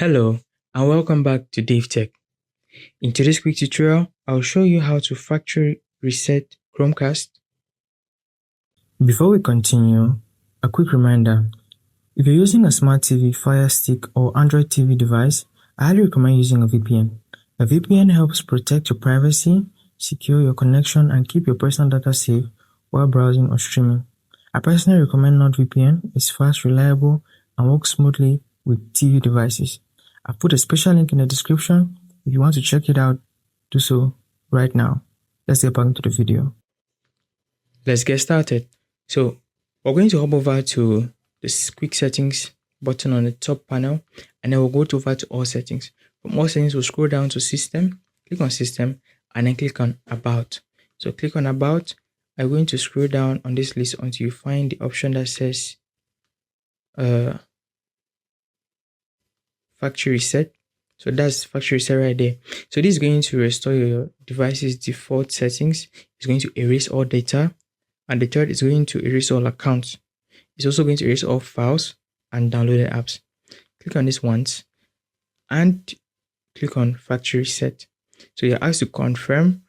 Hello and welcome back to DaveTech. In today's quick tutorial, I'll show you how to factory reset Chromecast. Before we continue, a quick reminder. If you're using a smart TV, Fire Stick or Android TV device, I highly recommend using a VPN. A VPN helps protect your privacy, secure your connection and keep your personal data safe while browsing or streaming. I personally recommend NordVPN. It's fast, reliable and works smoothly with TV devices. I've put a special link in the description. If you want to check it out, do so right now. Let's get back into the video. Let's get started. So we're going to hop over to the quick settings button on the top panel, and then we'll go over to all settings. From all settings, we'll scroll down to system, click on system, and then click on about. So click on about. I'm going to scroll down on this list until you find the option that says factory reset. So that's factory reset right there. So this is going to restore your device's default settings. It's going to erase all data, and the third is going to erase all accounts. It's also going to erase all files and downloaded apps. Click on this once and click on factory reset. So you're asked to confirm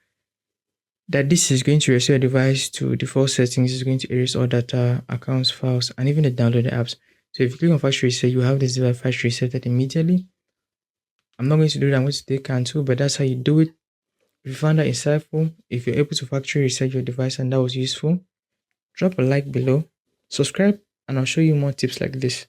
that this is going to restore your device to default settings. It's going to erase all data, accounts, files, and even the downloaded apps. So if you click on factory reset, you have this device factory resetted immediately. I'm not going to do that. I'm going to take cancel, but that's how you do it. If you found that insightful, if you're able to factory reset your device and that was useful, drop a like below, subscribe, and I'll show you more tips like this.